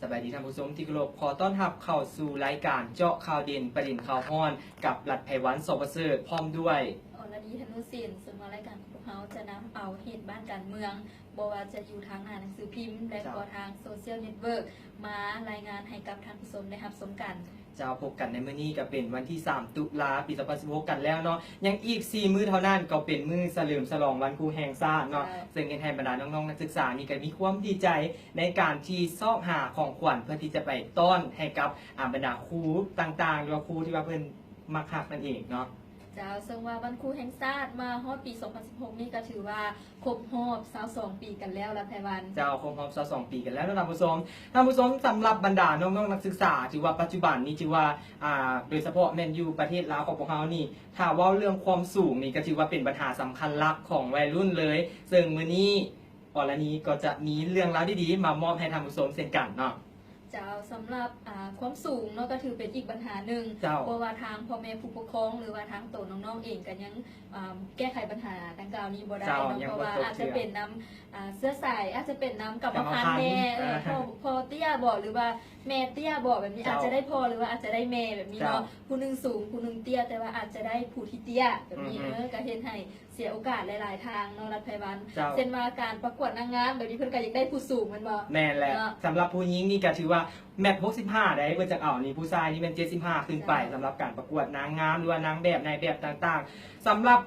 สบายดีท่านผู้ชมที่เคารพขอต้อนรับเข้าสู่รายการเจาะข่าวเด่นประเด็นข่าวฮ้อนกับรัฐไพวันสประเสริฐพร้อมด้วยอรดีธนุศิลป์ซึ่งรายการของพวกเขาจะนำเอาเหตุบ้านการเมืองบอกว่าจะอยู่ทางหนังสือพิมพ์และก็ทางโซเชียลเน็ตเวิร์กมารายงานให้กับท่านผู้ชมได้รับชมกันจะพบกันในมื้อนี้ก็เป็นวันที่3ตุลาปี2016กันแล้วเนาะยังอีก4มื้อเท่านั้นก็เป็นมื้อเฉลิมฉลองวันครูแห่งชาติเนาะซึ่งให้บรรดาน้องๆนักศึกษานี่ก็มีความดีใจในการที่ซอกหาของขวัญเพื่อที่จะไปต้อนให้กับบรรดาครูต่างๆหรือว่าครูที่ว่าเพิ่นมักฮักนั่นเองเนาะเจ้าซึ่งว่าวันครูแห่งชาติมาฮอดปี 2016 นี่ก็ถือว่าครบรอบ22 ปีกันแล้วละไพวันเจ้าครบรอบ22 ปีกันแล้วท่านผู้ชมสำหรับบรรดาน้องๆนักศึกษาถือว่าปัจจุบันนี้ถือว่าโดยเฉพาะแมนยูประเทศลาวของพวกเขานี่ถ้าว่าเรื่องความสูงนี่ก็ถือว่าเป็นปัญหาสำคัญหลักของวัยรุ่นเลยซึ่งมื้อนี้อรณีก็จะมีเรื่องราวดีๆมามอบให้ท่านผู้ชมเช่นกันเนาะเจ้าสำหรับความสูงเนาะก็ถือเป็นอีกปัญหาหนึ่งเพราะว่าทางพ่อแม่ผู้ปกครองหรือว่าทางตัวน้องๆเองก็ยังแก้ไขปัญหาดังกล่าวนี้บ่ได้เนาะเพราะว่าอาจจะเป็นน้ำเสื้อสายอาจจะเป็นน้ำกับพันธุ์แม่พอเตี้ยบอกหรือว่าแม่เตี้ยบอกแบบนี้อาจจะได้พอหรือว่าอาจจะได้แม่แบบนี้เนาะผู้นึงสูงผู้นึงเตี้ยแต่ว่าอาจจะได้ผู้ที่เตี้ยแบบนี้ก็เห็นให้เสียโอกาสหลายๆทางเนาะรัฐไพวันเช่นว่าการประกวดนางงามแบบนี้เพิ่นก็อยากได้ผู้สูงมันบ่แม่นแหละสำหรับผู้หญิงนี่ก็ถือว่าแมตช์65ได้เพิ่นจะเอานี่ผู้ชายนี่เป็น75ขึ้นไปสำหรับการประกวดนางงามหรือว่านางแบบนายแบบต่างๆสำหรับ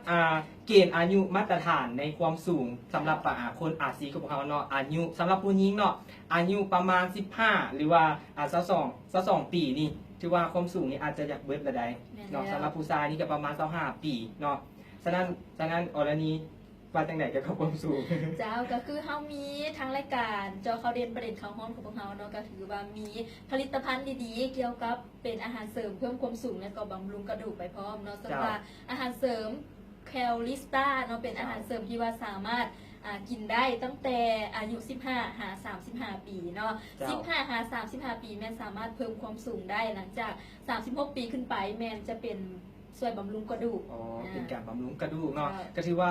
เกณฑ์อายุมาตรฐานในความสูงสำหรับคนอาชีพของเขาเนาะอายุสำหรับผู้หญิงเนาะอายุประมาณ15หรือว่า22ปีนี่ถือว่าความสูงนี่อาจจะอยากเบิดละได้เนาะสำหรับผู้ชายนี่ก็ประมาณ25ปีเนาะฉะนั้นอรณีว่าจังไหนกับความสูงเจ้าก็คือเฮามีทั้งรายการเจ้าเขาเรียนประเด็นข่าวฮ้อนของพวกเฮาเนาะก็ถือว่ามีผลิตภัณฑ์ดีๆเกี่ยวกับเป็นอาหารเสริมเพิ่มความสูงและก็บำรุงกระดูกไปพร้อมเนาะสำหรับอาหารเสริมแคลลิสตาเนาะเป็นอาหารเสริมที่ว่าสามารถกินได้ตั้งแต่อายุ15หา35ปีเนาะ15หา35ปีแม่สามารถเพิ่มความสูงได้หลังจาก36ปีขึ้นไปแม่จะเป็นช่วยบำรุงกระดูกเป็นการบำรุงกระดูกเนาะก็ถือว่า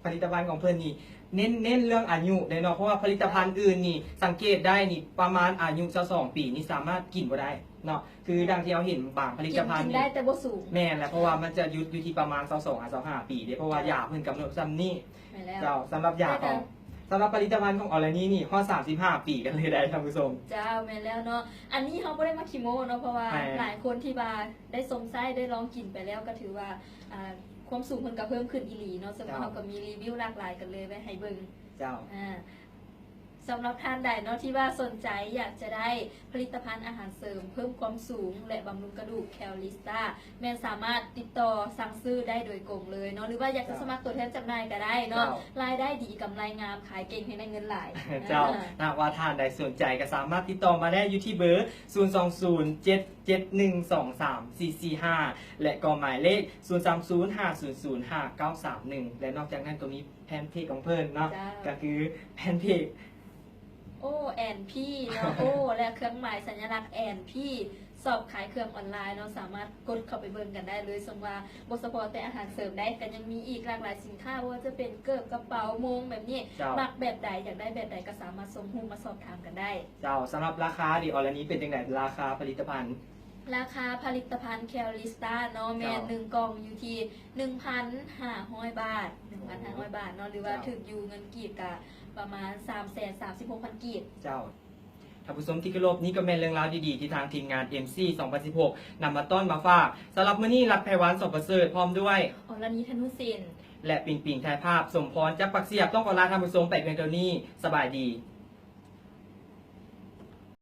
ผลิตภัณฑ์ของเพื่อนนี่เน้นเรื่องอายุเลยเนาะเพราะว่าผลิตภัณฑ์อื่นนี่สังเกตได้นี่ประมาณอายุ22 ปีนี่สามารถกินบ่ได้เนาะคือดังที่เราเห็นบางผลิตภัณฑ์กินได้แต่บ่สูงแม่นแหละเพราะว่ามันจะยุดอยู่ที่ประมาณ22-25 ปีเด้เพราะว่ายาเพิ่นกำหนดซ้ำนี่เจ้าสำหรับยาของสำหรับผลิตภัณฑ์ของอรณีนี่ข้อ35 ปีกันเลยได้ท่านผู้ชมเจ้าแม่แล้วเนาะอันนี้เขาไม่ได้มาคิโมเนาะเพราะว่าหลายคนที่ว่าได้สมไส้ได้ลองกินไปแล้วก็ถือว่าความสูงมันก็เพิ่มขึ้นอีหลีเนาะซึ่งเขาก็มีรีวิวหลากหลายกันเลยไว้ให้เบิ่งเจ้าสำหรับท่านใดเนาะที่ว่าสนใจอยากจะได้ผลิตภัณฑ์อาหารเสริมเพิ่มความสูงและบำรุงกระดูกแคลลิสตาแม่สามารถติดต่อสั่งซื้อได้โดยตรงเลยเนาะหรือว่าอยากจะสมัครตัวแทนจำหน่ายก็ได้เนาะรายได้ดีกำไรงามขายเก่งให้ได้เงินหลายเจ้าถ้าว่าท่านใดสนใจก็สามารถติดต่อมาได้อยู่ที่เบอร์02077123445และก็หมายเลข0305005931และนอกจากนั้นก็มีแพนเพจของเพิ่นเนาะก็คือแพนเพจONP เนาะและเครื่องหมายสัญลักษณ์ NP สอบขายเครื่องออนไลน์เนาะสามารถกดเข้าไปเบิ่งกันได้เลยสมว่าบเฉพาะแต่อาหารเสริมได้กันยังมีอีกหลากหลายสินค้าว่าจะเป็นเกิบกระเป๋ามงแบบนี้มักแบบใดอยากได้แบบใดก็สามารถส่งรูปมาสอบถามกันได้เจ้าสำหรับราคาดิออร์นี้เป็นยังไงราคาผลิตภัณฑ์ราคาผลิตภัณฑ์แคลลิสตาเนาะแม่1 กล่องอยู่ที่ 1,500 บาท 1,500 บาทเนาะหรือว่าถึงอยู่เงินกีบกับประมาณ 336,000 กีบเจ้าท่านผู้ชมที่เคารพนี่ก็เป็นเรื่องราวดีๆที่ทางทีมงาน MC 2016นำมาต้อนมาฝากสำหรับมื้อนี้รัฐไพวันสประเสริฐพร้อมด้วยอรณีธนุศิลป์และปิ่งถ่ายภาพสมพรจากปักเสียบต้องขอลาท่านผู้ชมไปเพียงเท่านี้สบายดี